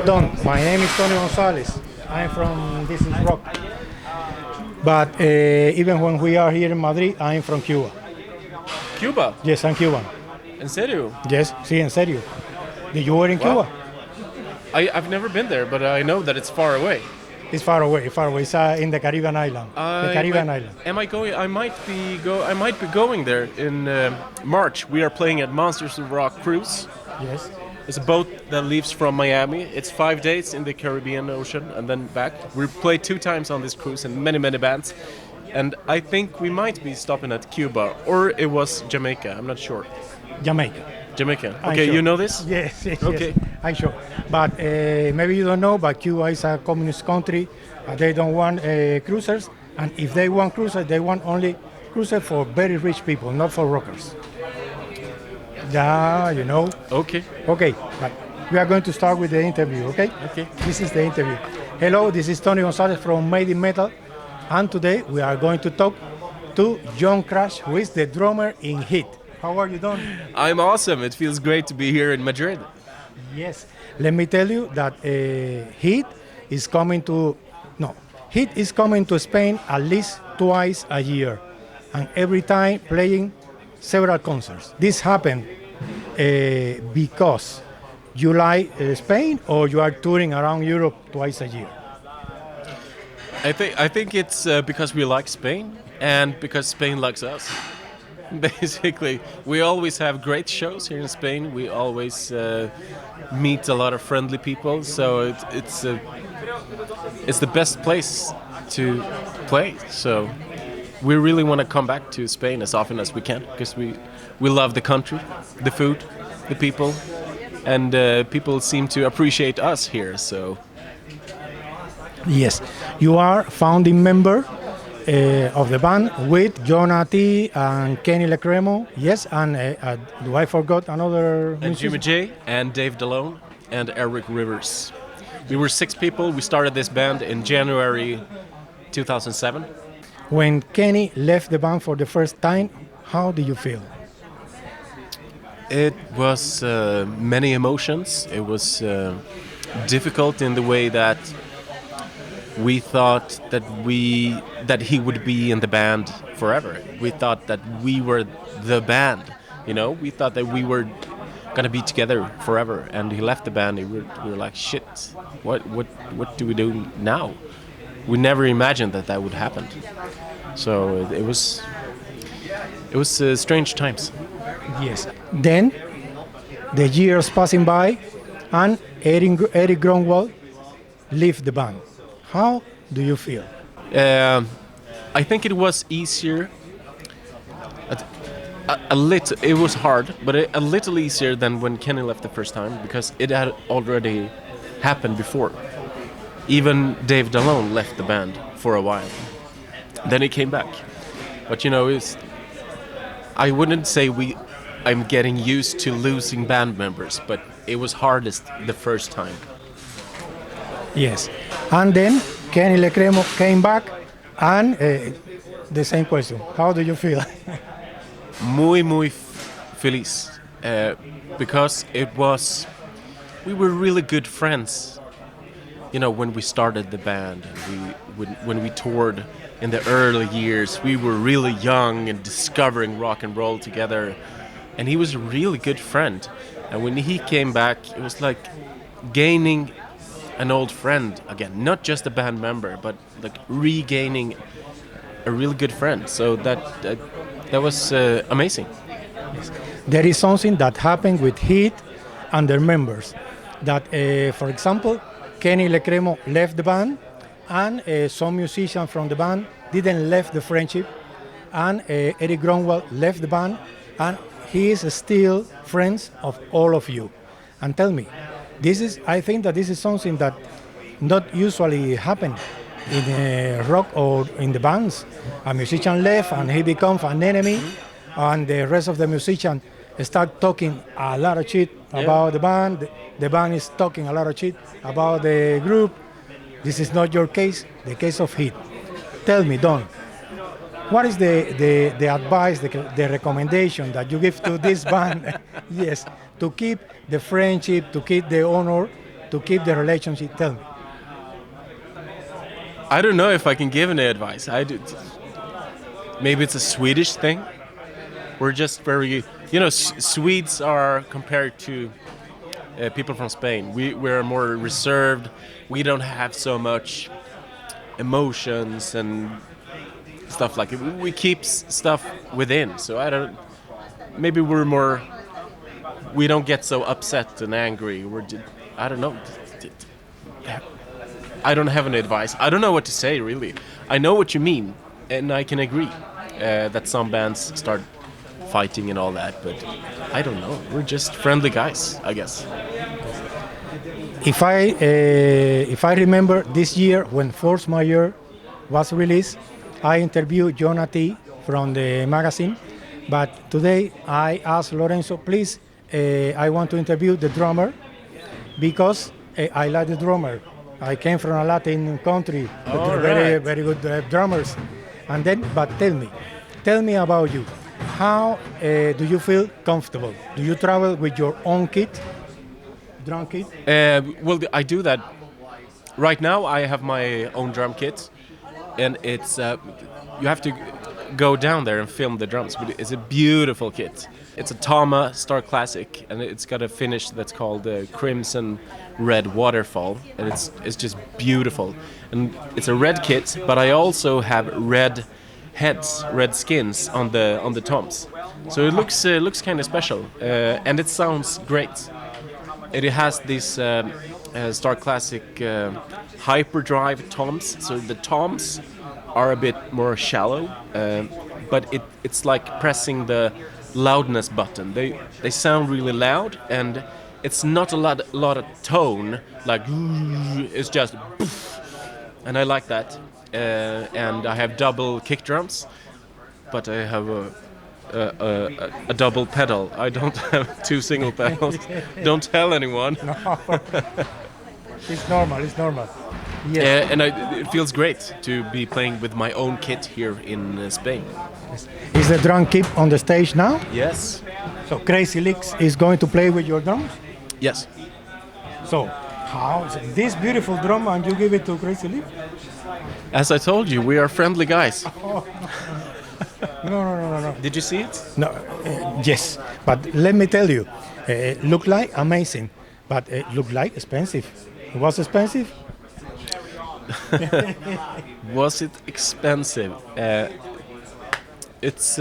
Don, my name is Tony Gonzalez. I'm from This is Rock. But even when we are here in Madrid, I'm from Cuba. Cuba? Yes, I'm Cuban. En serio? Yes, sí, en serio. Did you were in Cuba? I've never been there, but I know that it's far away. It's far away. It's in the Caribbean island. The Caribbean island. Am I going? I might be going there in March. We are playing at Monsters of Rock cruise. Yes. It's a boat that leaves from Miami. It's 5 days in the Caribbean Ocean and then back. We played 2 times on this cruise and many bands. And I think we might be stopping at Cuba, or it was Jamaica. I'm not sure. Jamaica. Jamaica. I'm Okay, sure. you know this? Yes. Okay. Yes, I'm sure. But maybe you don't know, but Cuba is a communist country. They don't want cruisers. And if they want cruisers, they want only cruisers for very rich people, not for rockers. Yeah, you know. Okay. Okay, but we are going to start with the interview, okay? Okay. This is the interview. Hello, this is Tony Gonzalez from Made in Metal. And today we are going to talk to John Crash, who is the drummer in Heat. How are you doing? I'm awesome. It feels great to be here in Madrid. Yes. Let me tell you that Heat is coming to Spain at least twice a year, and every time playing several concerts. This happened because you like Spain, or you are touring around Europe twice a year? I think it's because we like Spain and because Spain likes us. Basically, we always have great shows here in Spain. We always meet a lot of friendly people, so it's the best place to play. So we really want to come back to Spain as often as we can because we love the country, the food, the people, and people seem to appreciate us here. So yes, you are founding member of the band with Jonah T and Kenny Lecremo. Yes, and do I forgot another? And Jimmy J and Dave Delone and Eric Rivers. We were 6 people. We started this band in January 2007. When Kenny left the band for the first time, how did you feel? It was many emotions. It was difficult in the way that we thought that he would be in the band forever. We thought that we were the band, you know. We thought that we were gonna be together forever, and he left the band. We were like, shit. What do we do now? We never imagined that would happen. So it was strange times. Yes. Then the years passing by, and Eric Grönwall left the band. How do you feel? I think it was easier. A little. It was hard, but a little easier than when Kenny left the first time because it had already happened before. Even Dave Delone left the band for a while. Then he came back. But you know, I wouldn't say I'm getting used to losing band members, but it was hardest the first time. Yes. And then Kenny Lecremo came back, and the same question. How do you feel? Muy feliz. Because we were really good friends. You know, when we started the band, when we toured in the early years, we were really young and discovering rock and roll together. And he was a really good friend. And when he came back, it was like gaining an old friend again. Not just a band member, but like regaining a really good friend. So that was amazing. Yes. There is something that happened with Heat and their members. That, for example, Kenny Lecremo left the band, and some musicians from the band didn't left the friendship, and Eric Grönwall left the band, and he is still friends of all of you. And tell me, I think that this is something that not usually happen in rock or in the bands. A musician left and he becomes an enemy, and the rest of the musicians start talking a lot of shit about the band. The band is talking a lot of shit about the group. This is not your case, the case of Heat. Tell me, Don, what is the advice, the recommendation that you give to this band? Yes, to keep the friendship, to keep the honor, to keep the relationship? Tell me. I don't know if I can give any advice. Maybe it's a Swedish thing. We're just very, Swedes are compared to people from Spain. We're more reserved. We don't have so much emotions and stuff like it. We keep stuff within. So maybe we don't get so upset and angry. I don't know. I don't have any advice. I don't know what to say, really. I know what you mean, and I can agree that some bands start fighting and all that, but I don't know. We're just friendly guys, I guess. If I remember this year when Force Majeure was released, I interviewed Jonah T from the magazine, but today I asked Lorenzo, please, I want to interview the drummer because I like the drummer. I came from a Latin country with very good drummers. But tell me about you. How do you feel comfortable? Do you travel with your own kit, drum kit? Well, I do that. Right now, I have my own drum kit, and it's you have to go down there and film the drums. But it's a beautiful kit. It's a Tama Star Classic, and it's got a finish that's called the Crimson Red Waterfall, and it's just beautiful. And it's a red kit, but I also have red heads, red skins on the toms, so it looks kind of special, and it sounds great. It has these Star Classic hyperdrive toms, so the toms are a bit more shallow, but it's like pressing the loudness button. They sound really loud, and it's not a lot of tone, like it's just poof, and I like that. And I have double kick drums, but I have a double pedal. I don't have two single pedals. Don't tell anyone. No. It's normal. Yes. And it feels great to be playing with my own kit here in Spain. Is the drum kit on the stage now? Yes. So Crazy Licks is going to play with your drums? Yes. So how is this beautiful drum and you give it to Crazy Licks? As I told you, we are friendly guys. No. Did you see it? No, yes, but let me tell you, look like amazing, but look like expensive. It was expensive? Was it expensive? It's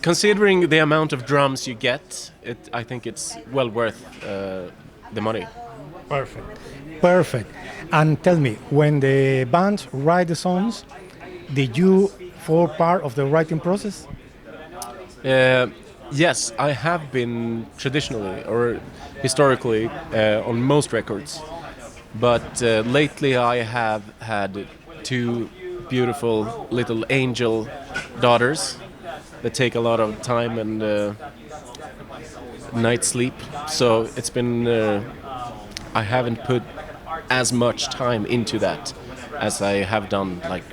considering the amount of drums you get, I think it's well worth the money. Perfect. And tell me, when the bands write the songs, did you fall part of the writing process? Yes, I have been traditionally or historically on most records, but lately I have had two beautiful little angel daughters that take a lot of time and night sleep. So it's been I haven't put as much time into that as I have done like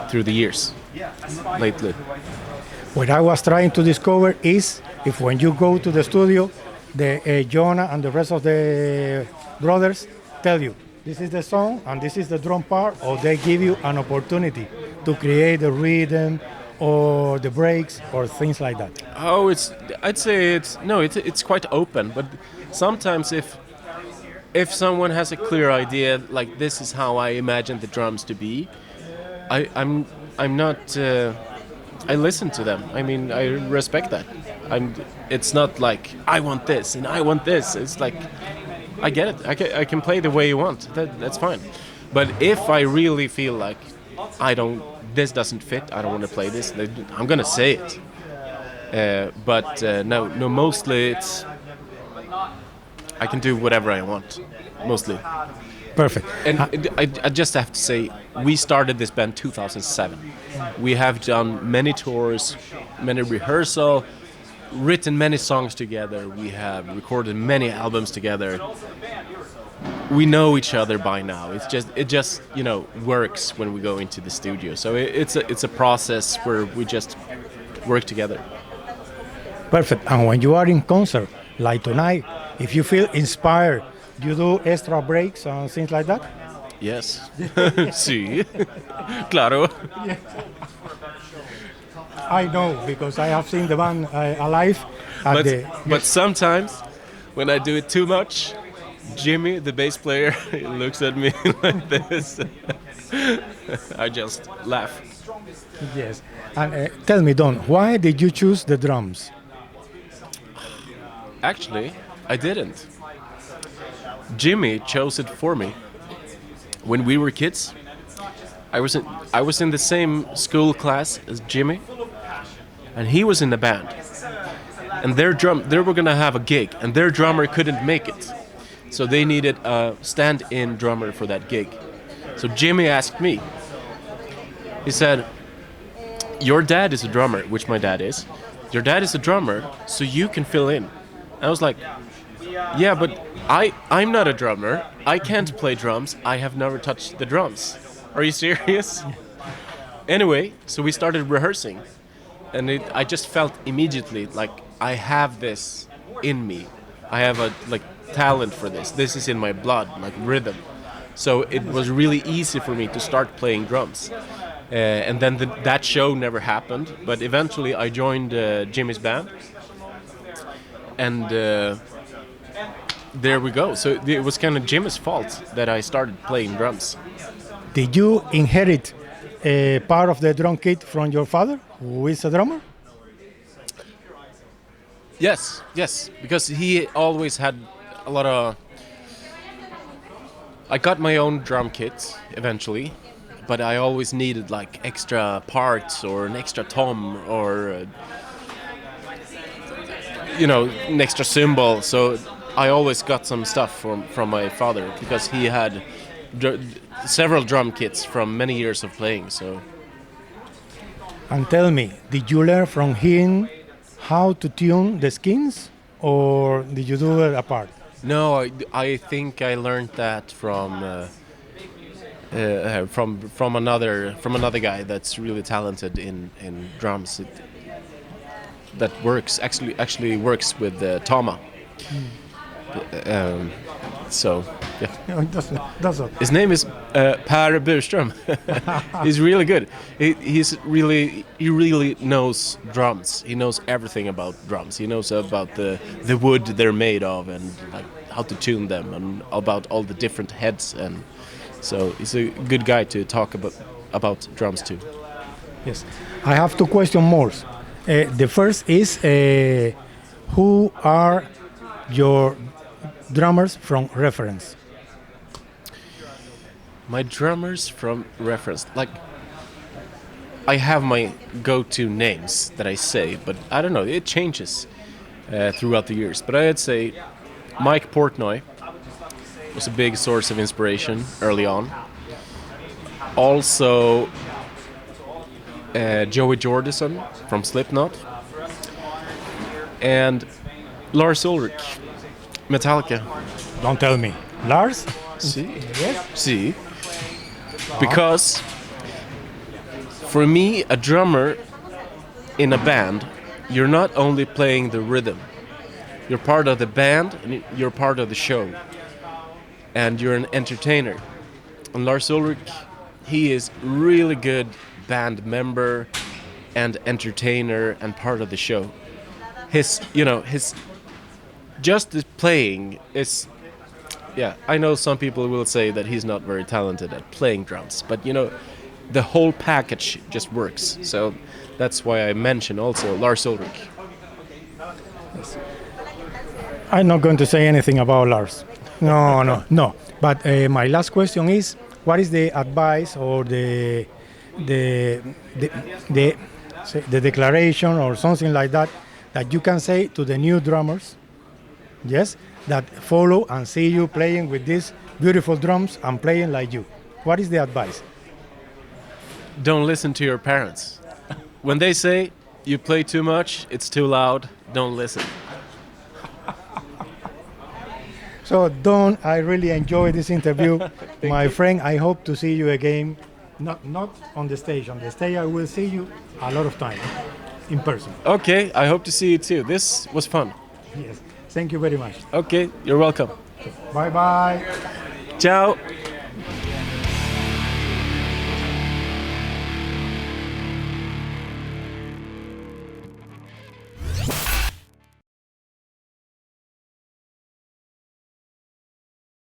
through the years lately. What I was trying to discover is if when you go to the studio, the Jonah and the rest of the brothers tell you this is the song and this is the drum part, or they give you an opportunity to create the rhythm or the breaks or things like that. Oh, I'd say it's quite open, but sometimes if someone has a clear idea, like this is how I imagine the drums to be, I'm not. I listen to them. I mean, I respect that. It's not like I want this and I want this. It's like I get it. I can play the way you want. That's fine. But if I really feel like this doesn't fit, I don't want to play this, I'm gonna say it. No. Mostly it's. I can do whatever I want, mostly. Perfect. And I just have to say, we started this band 2007. We have done many tours, many rehearsals, written many songs together. We have recorded many albums together. We know each other by now. It just works when we go into the studio. So it's a process where we just work together. Perfect. And when you are in concert, like tonight, if you feel inspired You do extra breaks and things like that? Yes. Sí. Claro. I know because I have seen the band alive at But, the. but sometimes when I do it too much, Jimmy, the bass player, looks at me like this. I just laugh. Yes. And tell me, Don, why did you choose the drums? Actually, I didn't. Jimmy chose it for me. When we were kids, I was in the same school class as Jimmy, and he was in the band. And they were gonna have a gig, and their drummer couldn't make it, so they needed a stand-in drummer for that gig. So Jimmy asked me. He said, "Your dad is a drummer," which my dad is. "Your dad is a drummer, so you can fill in." I was like, "Yeah, but I'm not a drummer. I can't play drums. I have never touched the drums." Are you serious? Anyway, so we started rehearsing, and I just felt immediately like I have this in me. I have a talent for this. This is in my blood, like rhythm. So it was really easy for me to start playing drums. And then that show never happened, but eventually I joined Jimmy's band, and there we go. So it was kind of Jimmy's fault that I started playing drums. Did you inherit a part of the drum kit from your father, who is a drummer? Yes, because he always had a lot of. I got my own drum kit eventually, but I always needed like extra parts or an extra tom or an extra cymbal. So I always got some stuff from my father because he had several drum kits from many years of playing. So. And tell me, did you learn from him how to tune the skins, or did you do it apart? No, I think I learned that from another guy that's really talented in drums. That actually works with Tama. So yeah. That's all. His name is Per Burström. He's really good. He really knows drums. He knows everything about drums. He knows about the wood they're made of and like how to tune them and about all the different heads, and so he's a good guy to talk about drums too. Yes, I have two questions more. The first is, who are your drummers from reference? My drummers from reference, like I have my go-to names that I say, but I don't know, it changes throughout the years. But I'd say Mike Portnoy was a big source of inspiration early on. Also Joey Jordison from Slipknot, and Lars Ulrich, Metallica. Don't tell me. Lars? See? Yes. See? Because for me, a drummer in a band, you're not only playing the rhythm, you're part of the band and you're part of the show, and you're an entertainer. And Lars Ulrich, he is really good band member and entertainer and part of the show. His just the playing is, yeah, I know some people will say that he's not very talented at playing drums, but the whole package just works. So that's why I mention also Lars Ulrich. Yes. I'm not going to say anything about Lars. No. But my last question is, what is the advice or the declaration or something like that you can say to the new drummers, yes, that follow and see you playing with these beautiful drums and playing like you? What is the advice? Don't listen to your parents. When they say you play too much, it's too loud, don't listen. So Don, I really enjoyed this interview. My friend, I hope to see you again, not on the stage. On the stage I will see you a lot of time, in person. Okay, I hope to see you too. This was fun. Yes, thank you very much. Okay, you're welcome. Bye bye. Ciao.